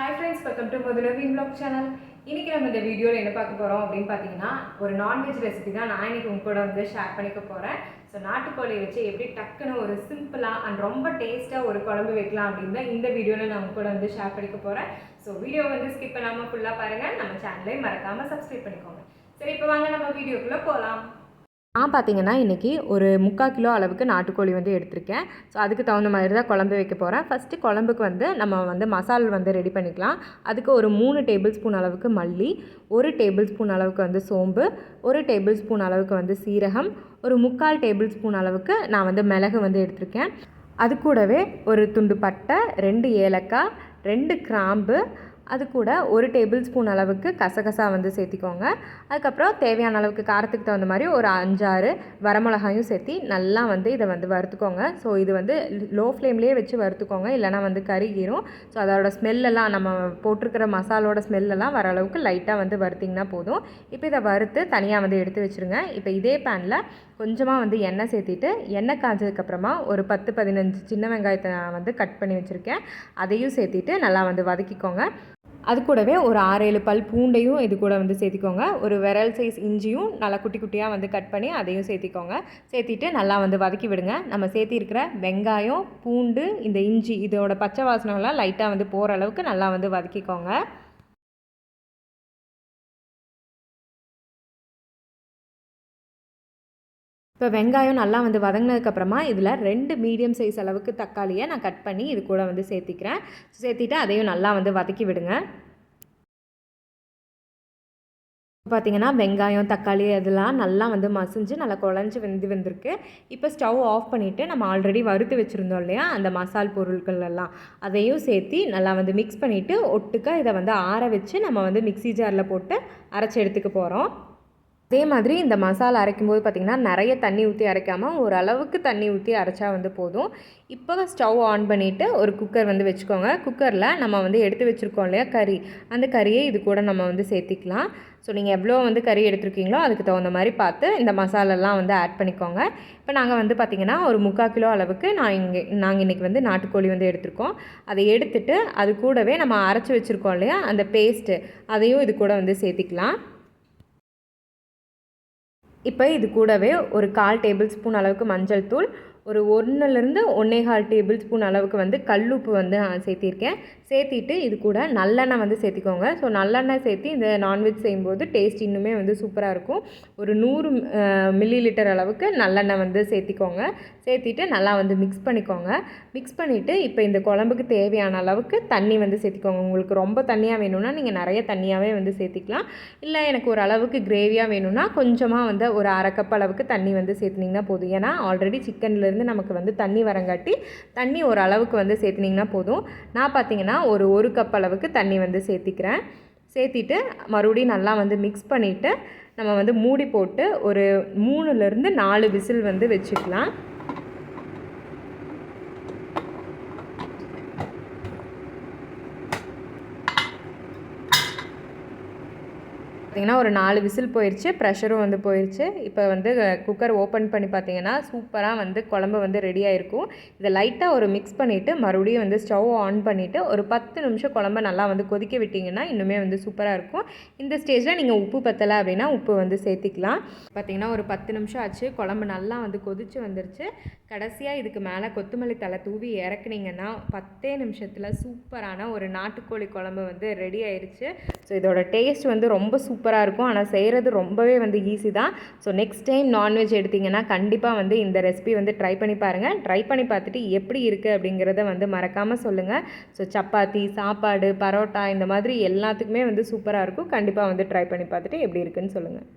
Hi friends, welcome to Madhuravi vlog channel. இன்னைக்கு நம்ம இந்த வீடியோல என்ன பார்க்க போறோம் அப்படினு பாத்தீங்கன்னா ஒரு நான்வெஜ் ரெசிபி தான் நான் இன்னைக்கு உங்க கூட வந்து ஷேர் பண்ணிக்க போறேன். சோ நாட்டுக்கோழி வச்சு எப்படி டக்குன்னு ஒரு சிம்பிளா அண்ட் ரொம்ப டேஸ்டா ஒரு குழம்பு வைக்கலாம் அப்படினா இந்த வீடியோல நான் உங்க கூட வந்து ஷேர் பண்ணிக்க போறேன். சோ வீடியோ வந்து ஸ்கிப் பண்ணாம ஃபுல்லா பாருங்க. நம்ம சேனலை மறக்காம Subscribe பண்ணிக்கோங்க. சரி இப்போ வாங்க நம்ம வீடியோக்குள்ள போலாம். நான் பார்த்தீங்கன்னா இன்றைக்கி ஒரு 3/4 கிலோ அளவுக்கு நாட்டுக்கோழி வந்து எடுத்திருக்கேன். ஸோ அதுக்கு தகுந்த மாதிரி தான் குழம்பு வைக்க போகிறேன். ஃபஸ்ட்டு குழம்புக்கு வந்து நம்ம வந்து மசால் வந்து ரெடி பண்ணிக்கலாம். அதுக்கு ஒரு 3 டேபிள் ஸ்பூன் அளவுக்கு மல்லி, 1 டேபிள் ஸ்பூன் அளவுக்கு வந்து சோம்பு, 1 டேபிள் ஸ்பூன் அளவுக்கு வந்து சீரகம், ஒரு 3/4 டேபிள் ஸ்பூன் அளவுக்கு நான் வந்து மிளகு வந்து எடுத்திருக்கேன். அது கூடவே ஒரு துண்டு பட்டை, 2 ஏலக்காய், 2 கிராம்பு, அது கூட 1 டேபிள் ஸ்பூன் அளவுக்கு கசகசா வந்து சேர்த்திக்கோங்க. அதுக்கப்புறம் தேவையான அளவுக்கு காரத்துக்கு தகுந்த மாதிரி ஒரு 5-6 வரமிளகாயும் சேர்த்தி நல்லா வந்து இதை வந்து வறுத்துக்கோங்க. ஸோ இது வந்து லோ ஃப்ளேம்லேயே வச்சு வறுத்துக்கோங்க, இல்லைனா வந்து கருகிரும். ஸோ அதோட ஸ்மெல்லெல்லாம் நம்ம போட்டிருக்கிற மசாலோட ஸ்மெல்லெல்லாம் வர அளவுக்கு லைட்டாக வந்து வறுத்திங்கன்னா போதும். இப்போ இதை வறுத்து தனியாக வந்து எடுத்து வச்சுருங்க. இப்போ இதே பேனில் கொஞ்சமாக வந்து எண்ணெய் சேர்த்திட்டு எண்ணெய் காய்ச்சதுக்கப்புறமா ஒரு 10-15 சின்ன வெங்காயத்தை வந்து கட் பண்ணி வச்சுருக்கேன். அதையும் சேர்த்திட்டு நல்லா வந்து வதக்கிக்கோங்க. அது கூடவே ஒரு 6-7 பல் பூண்டையும் இது கூட வந்து சேர்த்திக்கோங்க. ஒரு விரல் சைஸ் இஞ்சியும் நல்லா குட்டி குட்டியாக வந்து கட் பண்ணி அதையும் சேர்த்திக்கோங்க. சேர்த்திட்டு நல்லா வந்து வதக்கி விடுங்க. நம்ம சேர்த்திருக்கிற வெங்காயம், பூண்டு, இந்த இஞ்சி இதோட பச்சை வாசனைலாம் லைட்டாக வந்து போகிற அளவுக்கு நல்லா வந்து வதக்கிக்கோங்க. இப்போ வெங்காயம் நல்லா வந்து வதங்கினதுக்கப்புறமா இதில் 2 மீடியம் சைஸ் அளவுக்கு தக்காளியை நான் கட் பண்ணி இது கூட வந்து சேர்த்திக்கிறேன். சேர்த்திட்டு அதையும் நல்லா வந்து வதக்கி விடுங்க. பார்த்திங்கன்னா வெங்காயம், தக்காளி அதெல்லாம் நல்லா வந்து மசிஞ்சு நல்லா குழஞ்சி வந்திருக்கு. இப்போ ஸ்டவ் ஆஃப் பண்ணிவிட்டு நம்ம ஆல்ரெடி வறுத்து வச்சுருந்தோம் இல்லையா, அந்த மசால் பொருட்கள் எல்லாம் அதையும் சேர்த்து நல்லா வந்து மிக்ஸ் பண்ணிவிட்டு ஒட்டுக்க இதை வந்து ஆற வச்சு நம்ம வந்து மிக்ஸி ஜாரில் போட்டு அரைச்சி எடுத்துக்க போகிறோம். அதே மாதிரி இந்த மசாலா அரைக்கும்போது பார்த்திங்கன்னா நிறைய தண்ணி ஊற்றி அரைக்காமல் ஓரளவுக்கு தண்ணி ஊற்றி அரைச்சா வந்து போதும். இப்போ ஸ்டவ் ஆன் பண்ணிவிட்டு ஒரு குக்கர் வந்து வச்சுக்கோங்க. குக்கரில் நம்ம வந்து எடுத்து வச்சுருக்கோம் இல்லையா கறி, அந்த கறியை இது கூட நம்ம வந்து சேர்த்திக்கலாம். ஸோ நீங்கள் எவ்வளோ வந்து கறி எடுத்துருக்கீங்களோ அதுக்கு தகுந்த மாதிரி பார்த்து இந்த மசாலெல்லாம் வந்து ஆட் பண்ணிக்கோங்க. இப்போ நாங்கள் வந்து பார்த்திங்கன்னா ஒரு 3/4 கிலோ அளவுக்கு நாங்கள் இன்றைக்கி வந்து நாட்டுக்கோழி வந்து எடுத்திருக்கோம். அதை எடுத்துட்டு அது கூடவே நம்ம அரைச்சி வச்சுருக்கோம் இல்லையா அந்த பேஸ்ட்டு, அதையும் இது கூட வந்து சேர்த்திக்கலாம். இப்போ இது கூடவே ஒரு 1/4 டேபிள் ஸ்பூன் அளவுக்கு மஞ்சள் தூள், ஒரு 1லேருந்து 1.25 டேபிள் ஸ்பூன் அளவுக்கு வந்து கல்லுப்பு வந்து சேர்த்திருக்கேன். சேர்த்திட்டு இது கூட நல்லெண்ணெய் வந்து சேர்த்திக்கோங்க. ஸோ நல்லெண்ணெய் சேர்த்தி இந்த நான்வெஜ் செய்யும்போது டேஸ்ட் இன்னுமே வந்து சூப்பராக இருக்கும். ஒரு 100 மில்லி லிட்டர் அளவுக்கு நல்லெண்ணெய் வந்து சேர்த்திக்கோங்க. சேர்த்திட்டு நல்லா வந்து மிக்ஸ் பண்ணிக்கோங்க. மிக்ஸ் பண்ணிவிட்டு இப்போ இந்த குழம்புக்கு தேவையான அளவுக்கு தண்ணி வந்து சேர்த்திக்கோங்க. உங்களுக்கு ரொம்ப தண்ணியாக வேணும்னா நீங்கள் நிறைய தண்ணியாகவே வந்து சேர்த்திக்கலாம். இல்லை எனக்கு ஒரு அளவுக்கு கிரேவியாக வேணும்னா கொஞ்சமாக வந்து ஒரு 1/2 கப் அளவுக்கு தண்ணி வந்து சேர்த்துனிங்கன்னா போதும். ஏன்னா ஆல்ரெடி சிக்கன்லேருந்து நமக்கு வந்து தண்ணி வரங்காட்டி தண்ணி ஒரு அளவுக்கு வந்து சேர்த்துனிங்கன்னா போதும். நான் பார்த்திங்கன்னா ஒரு கப் அளவுக்கு தண்ணி வந்து சேர்த்திக்கிறேன். சேர்த்திட்டு மறுபடியும் நல்லா வந்து மிக்ஸ் பண்ணிவிட்டு நம்ம வந்து மூடி போட்டு ஒரு 3லேருந்து 4 விசில் வந்து வச்சுக்கலாம். பார்த்திங்கன்னா ஒரு 4 விசில் போயிடுச்சு, ப்ரெஷரும் வந்து போயிடுச்சு. இப்போ வந்து குக்கர் ஓப்பன் பண்ணி பார்த்திங்கன்னா சூப்பராக வந்து குழம்பு வந்து ரெடியாக இருக்கும். இதை லைட்டாக ஒரு மிக்ஸ் பண்ணிவிட்டு மறுபடியும் வந்து ஸ்டவ் ஆன் பண்ணிவிட்டு ஒரு 10 நிமிஷம் குழம்பை நல்லா வந்து கொதிக்க விட்டிங்கன்னா இன்னுமே வந்து சூப்பராக இருக்கும். இந்த ஸ்டேஜில் நீங்கள் உப்பு பத்தலை அப்படின்னா உப்பு வந்து சேர்த்திக்கலாம். பார்த்திங்கன்னா ஒரு 10 நிமிஷம் ஆச்சு, குழம்பு நல்லா வந்து கொதித்து வந்துருச்சு. கடைசியாக இதுக்கு மேலே கொத்தமல்லி தலை தூவி இறக்குனீங்கன்னா 10 நிமிஷத்தில் சூப்பரான ஒரு நாட்டுக்கோழி குழம்பு வந்து ரெடி ஆயிடுச்சு. ஸோ இதோட டேஸ்ட் வந்து ரொம்ப சூப்பராக இருக்கும். ஆனால் செய்கிறது ரொம்பவே வந்து ஈஸி தான். ஸோ நெக்ஸ்ட் டைம் நான்வெஜ் எடுத்திங்கன்னா கண்டிப்பாக வந்து இந்த ரெசிபி வந்து ட்ரை பண்ணி பாருங்கள். ட்ரை பண்ணி பார்த்துட்டு எப்படி இருக்குது அப்படிங்கிறத வந்து மறக்காமல் சொல்லுங்கள். ஸோ சப்பாத்தி, சாப்பாடு, பரோட்டா இந்த மாதிரி எல்லாத்துக்குமே வந்து சூப்பராக இருக்கும். கண்டிப்பாக வந்து ட்ரை பண்ணி பார்த்துட்டு எப்படி இருக்குன்னு சொல்லுங்கள்.